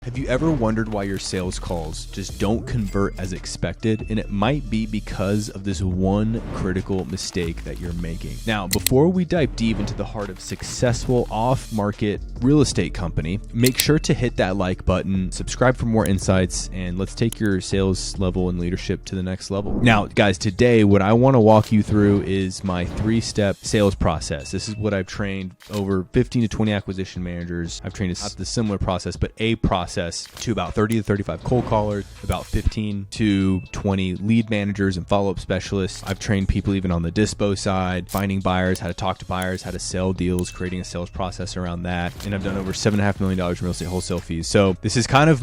Have you ever wondered why your sales calls just don't convert as expected? And it might be because of this one critical mistake that you're making. Now, before we dive deep into the heart of successful off-market real estate company, make sure to hit that like button, subscribe for more insights, and let's take your sales level and leadership to the next level. Now, guys, today, what I want to walk you through is my 3-step sales process. This is what I've trained over 15 to 20 acquisition managers. I've trained a similar process, but a process to about 30 to 35 cold callers, about 15 to 20 lead managers and follow-up specialists. I've trained people even on the dispo side, finding buyers, how to talk to buyers, how to sell deals, creating a sales process around that. And I've done over $7.5 million in real estate wholesale fees. So this is kind of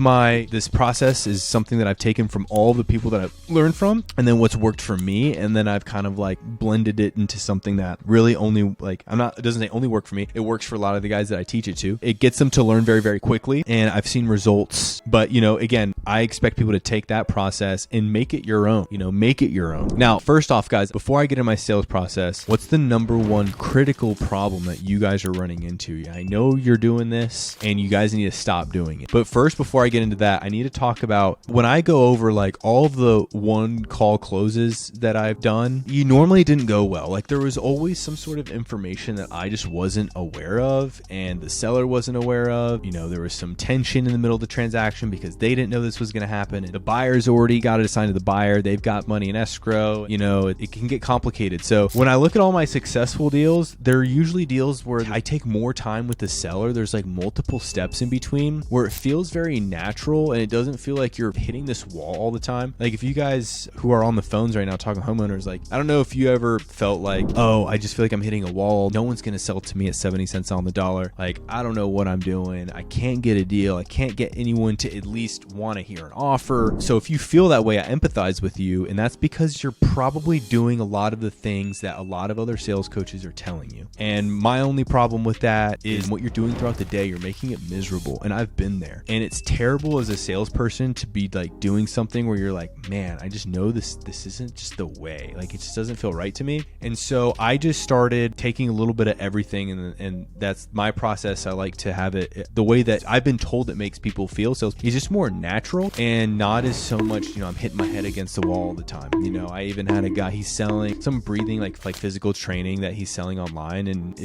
this process is something that I've taken from all the people that I've learned from, and then what's worked for me. And then I've kind of like blended it into something that really only it doesn't say only work for me. It works for a lot of the guys that I teach it to. It gets them to learn very, very quickly. And I've seen results, but again, I expect people to take that process and make it your own, make it your own. Now, first off, guys, before I get in my sales process, what's the number one critical problem that you guys are running into? I know you're doing this and you guys need to stop doing it. But first, before I get into that, I need to talk about when I go over like all of the one call closes that I've done, you normally didn't go well. Like there was always some sort of information that I just wasn't aware of and the seller wasn't aware of. There was some tension in the middle of the transaction because they didn't know this was going to happen. And the buyer's already got it assigned to the buyer. They've got money in escrow. It can get complicated. So when I look at all my successful deals, they're usually deals where I take more time with the seller. There's like multiple steps in between where it feels very natural and it doesn't feel like you're hitting this wall all the time. Like if you guys who are on the phones right now talking to homeowners, like I don't know if you ever felt like, oh, I just feel like I'm hitting a wall. No one's going to sell to me at 70 cents on the dollar. Like I don't know what I'm doing. I can't get a deal. I can't get anyone to at least want to hear an offer. So if you feel that way, I empathize with you. And that's because you're probably doing a lot of the things that a lot of other sales coaches are telling you. And my only problem with that is what you're doing throughout the day, you're making it miserable. And I've been there. And it's terrible as a salesperson to be like doing something where you're like, man, I just know this isn't just the way. Like it just doesn't feel right to me. And so I just started taking a little bit of everything. And that's my process. I like to have it the way that I've been told it makes people feel. So it's just more natural and not as so much, I'm hitting my head against the wall all the time. I even had a guy, he's selling some breathing, like physical training that he's selling online. And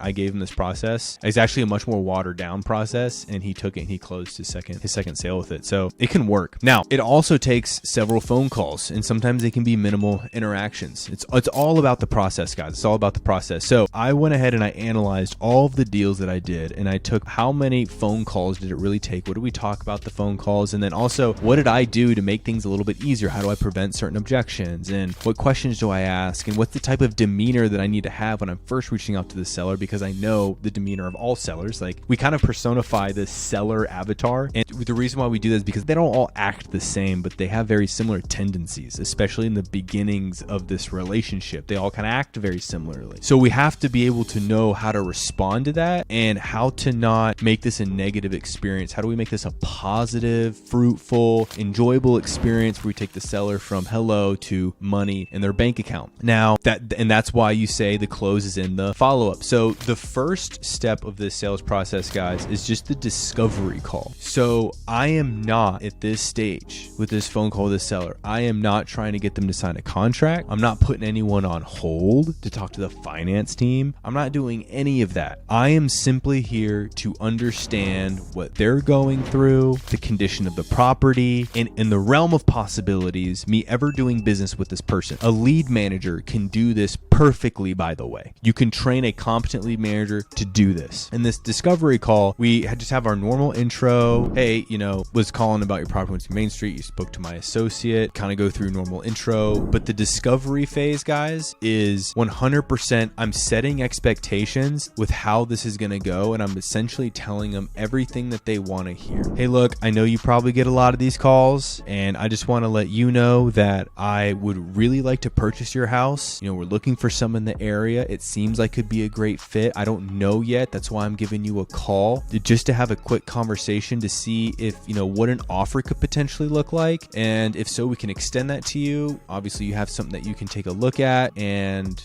I gave him this process. It's actually a much more watered down process. And he took it and he closed his second sale with it. So it can work. Now, it also takes several phone calls and sometimes they can be minimal interactions. It's all about the process, guys. It's all about the process. So I went ahead and I analyzed all of the deals that I did and I took how many phone calls did it really take? What did we talk about the phone calls? And then also, what did I do to make things a little bit easier? How do I prevent certain objections? And what questions do I ask? And what's the type of demeanor that I need to have when I'm first reaching out to the seller? Because I know the demeanor of all sellers. Like we kind of personify the seller avatar. And the reason why we do this is because they don't all act the same, but they have very similar tendencies, especially in the beginnings of this relationship. They all kind of act very similarly. So we have to be able to know how to respond to that and how to not make this a negative experience. How do we make this a positive, fruitful, enjoyable experience where we take the seller from hello to money in their bank account? Now that's why you say the close is in the follow-up. So the first step of this sales process, guys, is just the discovery call. So I am not at this stage with this phone call with the seller. I am not trying to get them to sign a contract. I'm not putting anyone on hold to talk to the finance team. I'm not doing any of that. I am simply here to understand what they're going through, the condition of the property, and in the realm of possibilities, me ever doing business with this person. A lead manager can do this perfectly, by the way. You can train a competent lead manager to do this. In this discovery call, we just have our normal intro. Hey, was calling about your property to Main Street. You spoke to my associate, kind of go through normal intro. But the discovery phase, guys, is 100% I'm setting expectations with how this is going to go. And I'm essentially telling them everything that they want to hear. Hey, look, I know you probably get a lot of these calls, and I just want to let you know that I would really like to purchase your house. We're looking for some in the area. It seems like could be a great fit. I don't know yet. That's why I'm giving you a call just to have a quick conversation to see if, what an offer could potentially look like. And if so, we can extend that to you. Obviously, you have something that you can take a look at. And,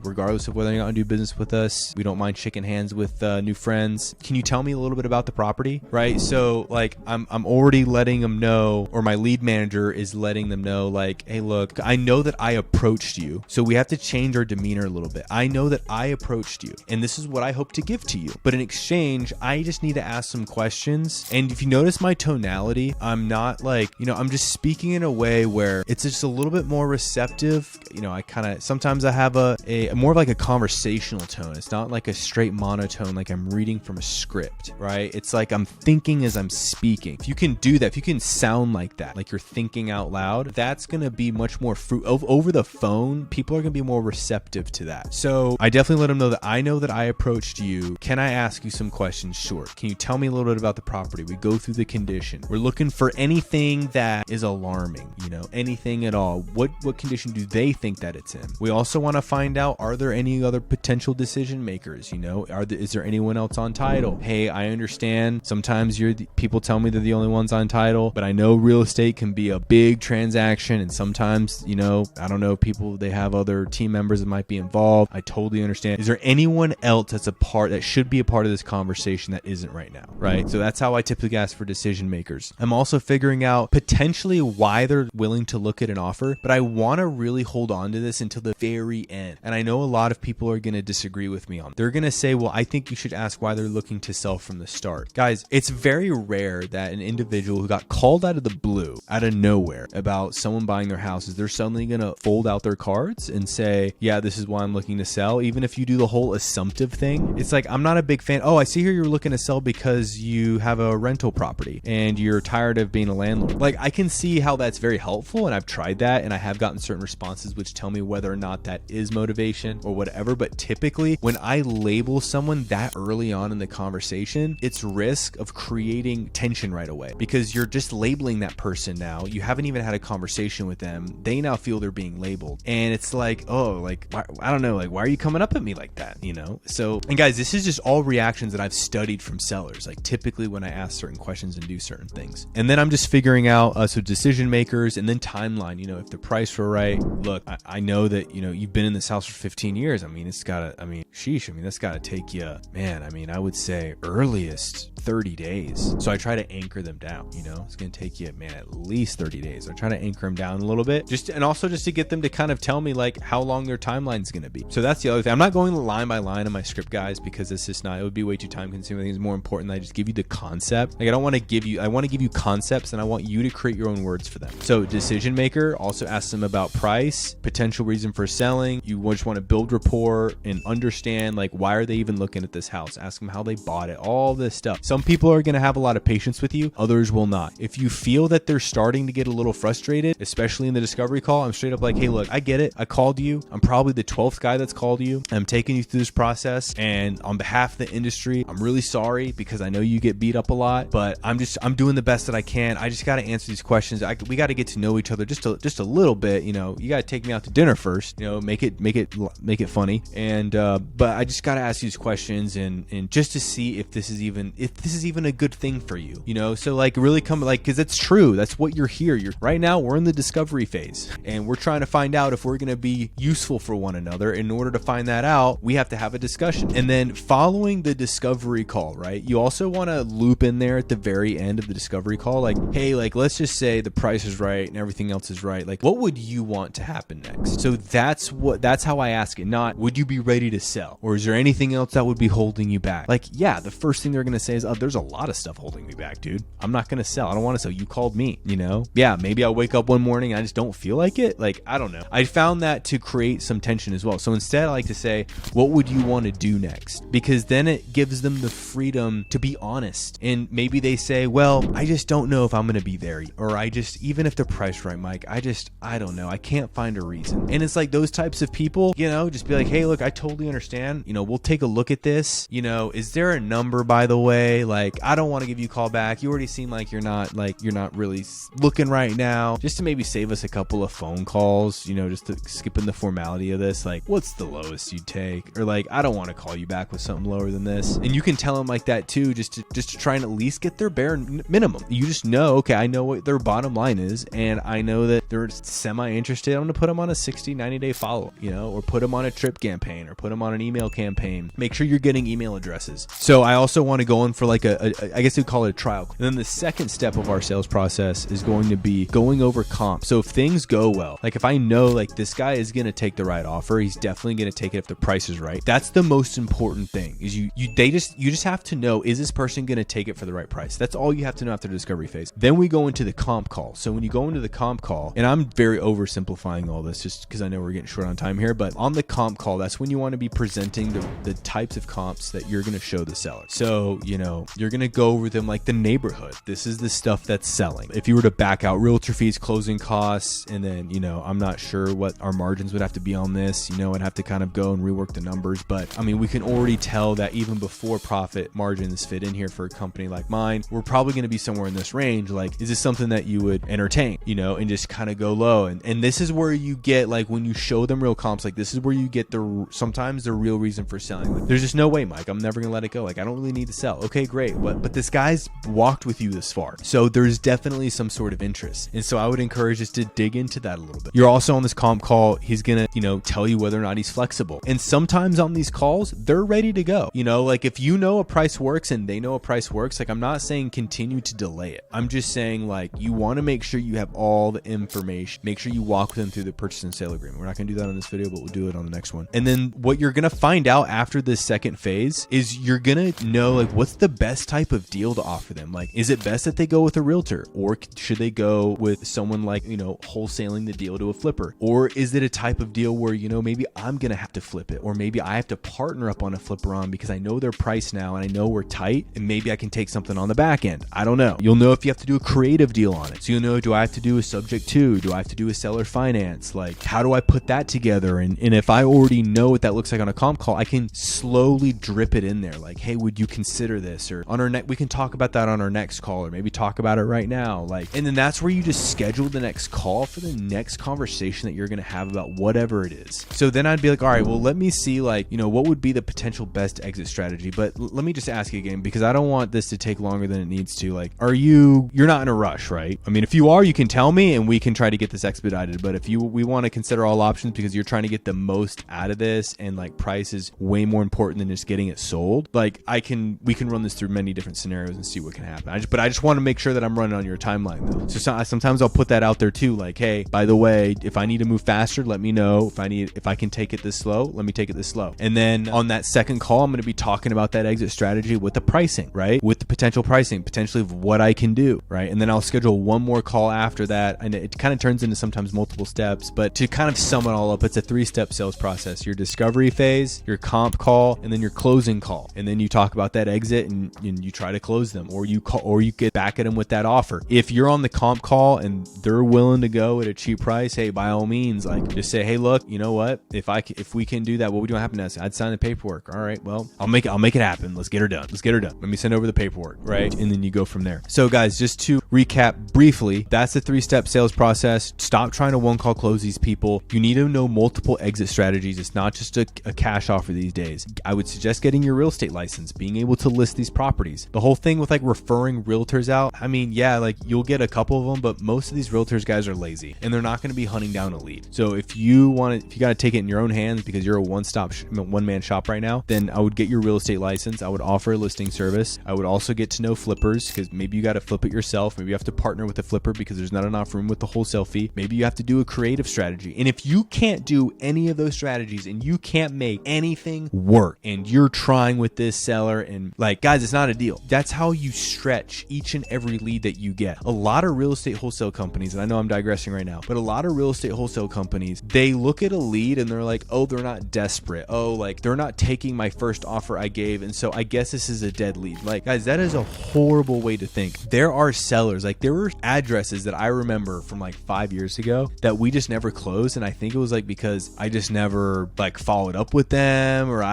regardless of whether you're going to do business with us, we don't mind shaking hands with new friends. Can you tell me a little bit about the property? Right? So like I'm already letting them know, or my lead manager is letting them know, like, hey, look, I know that I approached you, so we have to change our demeanor a little bit. I know that I approached you, and this is what I hope to give to you. But in exchange, I just need to ask some questions. And if you notice my tonality, I'm not like, I'm just speaking in a way where it's just a little bit more receptive. I kind of, sometimes I have a more of like a conversational tone. It's not like a straight monotone, like I'm reading from a script, right? It's like I'm thinking as I'm speaking. If you can do that, if you can sound like that, like you're thinking out loud, that's going to be much more over the phone. People are going to be more receptive to that. So I definitely let them know that I know that I approached you. Can I ask you some questions? Sure. Can you tell me a little bit about the property? We go through the condition. We're looking for anything that is alarming, anything at all. What condition do they think that it's in? We also want to find out, are there any other potential decision makers? Is there anyone else on title? Hey, I understand sometimes people tell me they're the only ones on title, but I know real estate can be a big transaction, and sometimes, I don't know, people, they have other team members that might be involved. I totally understand. Is there anyone else that should be a part of this conversation that isn't right now, right? So that's how I typically ask for decision makers. I'm also figuring out potentially why they're willing to look at an offer, but I want to really hold on to this until the very end. And I know a lot of people are going to disagree with me on it. They're going to say, well, I think you should ask why they're looking to sell from the start. Guys, it's very rare that an individual who got called out of the blue, out of nowhere, about someone buying their houses, they're suddenly going to fold out their cards and say, yeah, this is why I'm looking to sell. Even if you do the whole assumptive thing, it's like, I'm not a big fan. Oh, I see here you're looking to sell because you have a rental property and you're tired of being a landlord. Like, I can see how that's very helpful, and I've tried that, and I have gotten certain responses which tell me whether or not that is motivation or whatever. But typically when I label someone that early on in the conversation, it's risk of creating tension right away, because you're just labeling that person now. You haven't even had a conversation with them. They now feel they're being labeled, and it's like, oh, like, I don't know, like, why are you coming up at me like that? So, and guys, this is just all reactions that I've studied from sellers, like typically when I ask certain questions and do certain things. And then I'm just figuring out so decision makers, and then timeline. If the price were right. Look, I know that you've been in this house for 15 years. That's gotta take you, man, I would say earliest 30 days. So I try to anchor them down. It's gonna take you, man, at least 30 days. I try to anchor them down a little bit, and also to get them to kind of tell me like how long their timeline is gonna be. So that's the other thing. I'm not going line by line on my script, guys, because it's just not. It would be way too time consuming. I think it's more important that I just give you the concept. Like, I want to give you concepts, and I want you to create your own words for them. So decision maker, also ask them about price, potential reason for selling. You just want to build rapport and understand, like, why are they even looking at this house? Ask them how they bought it, all this stuff. Some people are going to have a lot of patience with you. Others will not. If you feel that they're starting to get a little frustrated, especially in the discovery call, I'm straight up like, hey, look, I get it. I called you. I'm probably the 12th guy that's called you. I'm taking you through this process. And on behalf of the industry, I'm really sorry, because I know you get beat up a lot, but I'm doing the best that I can. I just got to answer these questions. We got to get to know each other just a little bit. You got to take me out to dinner first, make it funny. And, but I just got to ask these questions and just to see if this is even a good thing for you, so like really come, like, cause it's true. That's what you're here. Right now we're in the discovery phase, and we're trying to find out if we're going to be useful for one another. In order to find that out, we have to have a discussion. And then following the discovery call, right, you also want to loop in there at the very end of the discovery call, like, hey, like, let's just say the price is right and everything else is right. Like, what would you want to happen next? So that's how I ask it. Not, would you be ready to sell? Or is there anything else that would be holding you back? Like, yeah, the first thing they're going to say is, oh, there's a lot of stuff holding me back, dude. I'm not going to sell. I don't want to sell. You called me, Yeah, maybe I'll wake up one morning and I just don't feel like it. Like, I don't know. I found that to create some tension as well. So instead, I like to say, what would you want to do next? Because then it gives them the freedom to be honest. And maybe they say, well, I just don't know if I'm going to be there. Or even if the price right, Mike, I don't know. I can't find a reason. And it's like those types of people, just be like, hey, look, I totally understand. We'll take a look at this. Is there a number, by the way? Like, I don't want to give you a call back. You already seem like you're not really looking right now. Just to maybe save us a couple of phone calls, just to skip in the formality of this. Like, what's the lowest you'd take? Or like, I don't want to call you back with something lower than this. And you can tell them like that too, just to try and at least get their bare minimum. You just know, okay, I know what their bottom line is, and I know that they're semi-interested. I'm going to put them on a 60, 90-day follow-up, or put them on a trip campaign, or put them on an email campaign. Make sure you're getting email addresses. So I also want to go in for like I guess we call it a trial. And then the second step of our sales process is going to be going over comp. So if things go well, like if I know like this guy is going to take the right offer, he's definitely going to take it if the price is right. That's the most important thing is you just have to know, is this person going to take it for the right price? That's all you have to know after the discovery phase. Then we go into the comp call. So when you go into the comp call, and I'm very oversimplifying all this just because I know we're getting short on time here, but on the comp call, that's when you want to be presenting the types of comps that you're going to show the seller. So, you know, you're going to go over them like the neighborhood. This is the stuff that's selling. If you were to back out realtor fees, closing costs, and then, you know, I'm not sure what our margins would have to be on this. You know, I'd have to kind of go and rework the numbers. But I mean, we can already tell that even before profit margins fit in here for a company like mine, we're probably going to be somewhere in this range. Like, is this something that you would entertain, you know, and just kind of go low? And this is where you get, like, when you show them real comps, like this is where you get sometimes the real reason for selling. Like, there's just no way, Mike, I'm never going to let it go. Like, I don't really need to sell. Okay, great. But this guy's walked with you this far. So there's definitely some sort of interest. And so I would encourage us to dig into that a little bit. You're also on this comp call. He's going to, you know, tell you whether or not he's flexible. And sometimes on these calls, they're ready to go. You know, like if you know a price works and they know a price works, like I'm not saying continue to delay it. I'm just saying like you want to make sure you have all the information. Make sure you walk with them through the purchase and sale agreement. We're not going to do that on this video, but we'll do it on the next one. And then what you're going to find out after this second phase is you're going to know like what's the best type of deal to offer them. Like, is it best that they go with a realtor, or should they go with someone like, you know, wholesaling the deal to a flipper? Or is it a type of deal where, you know, maybe I'm going to have to flip it, or maybe I have to partner up on a flipper on because I know their price now and I know we're tight and maybe I can take something on the back end. I don't know. You'll know if you have to do a creative deal on it. So you'll know, do I have to do a subject to? Do I have to do a seller finance? Like, how do I put that together? And if I already know what that looks like on a comp call, I can slowly drip it in there. Like, hey, would you consider this? Or on our we can talk about that on our next call, or maybe talk about it right now. Like, and then that's where you just schedule the next call for the next conversation that you're going to have about whatever it is. So then I'd be like, all right, well, let me see, like, you know, what would be the potential best exit strategy? But let me just ask you again, because I don't want this to take longer than it needs to. Like, you're not in a rush, right? I mean, if you are, you can tell me and we can try to get this expedited. But if we want to consider all options because you're trying to get the most out of this and like price is way more important than just getting it sold, like we can run this through many different scenarios and see what can happen. I just want to make sure that I'm running on your timeline though. So sometimes I'll put that out there too. Like, hey, by the way, if I need to move faster, let me know. If I can take it this slow, let me take it this slow. And then on that second call, I'm going to be talking about that exit strategy with the pricing, right? With the potential pricing, potentially of what I can do, right? And then I'll schedule one more call after that. And it kind of turns into sometimes multiple steps, but to kind of sum it all up, it's a 3-step sales process: your discovery phase, your comp call, and then your closing call. And then you talk about that exit and you try to close them, or you get back at them with that offer. If you're on the comp call and they're willing to go at a cheap price, hey, by all means, like just say, hey, look, you know what? If we can do that, what would you want to happen next? I'd sign the paperwork. All right, well, I'll make it happen. Let's get her done. Let me send over the paperwork, right? And then you go from there. So guys, just to recap briefly, that's the 3-step sales process. Stop trying to one call close these people. You need to know multiple exit strategies. It's not just a cash offer these days. I would suggest getting your real estate license, being able to list these properties. The whole thing with like referring realtors out, I mean, yeah, like you'll get a couple of them, but most of these realtors guys are lazy and they're not going to be hunting down a lead. So if you got to take it in your own hands because you're a one-man shop right now, then I would get your real estate license. I would offer a listing service. I would also get to know flippers, because maybe you got to flip it yourself. Maybe you have to partner with a flipper because there's not enough room with the wholesale fee. Maybe you have to do a creative strategy. And if you can't do any of those strategies and you can't make anything work and you're trying with this seller and like, guys, it's not a deal. That's how you stretch each and every lead that you get. A lot of real estate wholesale companies, and I know I'm digressing right now, but a lot of real estate wholesale companies, they look at a lead and they're like, oh, they're not desperate. Oh, like they're not taking my first offer I gave, and so I guess this is a dead lead. Like, guys, that is a horrible way to think. There are sellers, like there were addresses that I remember from like 5 years ago that we just never closed, and I think it was like because I just never like followed up with them, or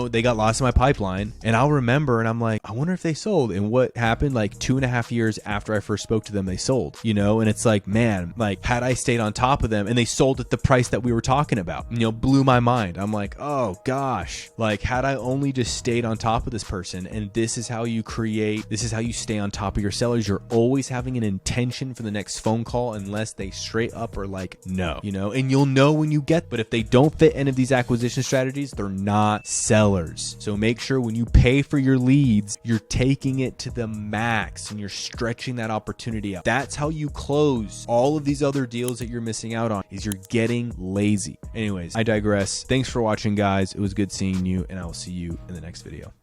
they got lost in my pipeline. And I'll remember and I'm like, I wonder if they sold. And what happened, like 2.5 years after I first spoke to them, they sold, you know? And it's like, man, like had I stayed on top of them and they sold at the price that we were talking about, you know, blew my mind. I'm like, oh gosh, like had I only just stayed on top of this person. And this is how you stay on top of your sellers. You're always having an intention for the next phone call unless they straight up are like, no, you know, and you'll know when you get, but if they don't fit any of these acquisition strategies, they're not sellers. So make sure when you pay for your leads, you're taking it to the max and you're stretching that opportunity out. That's how you close all of these other deals that you're missing out on, is you're getting lazy. Anyways, I digress. Thanks for watching, guys. It was good seeing you, and I will see you in the next video.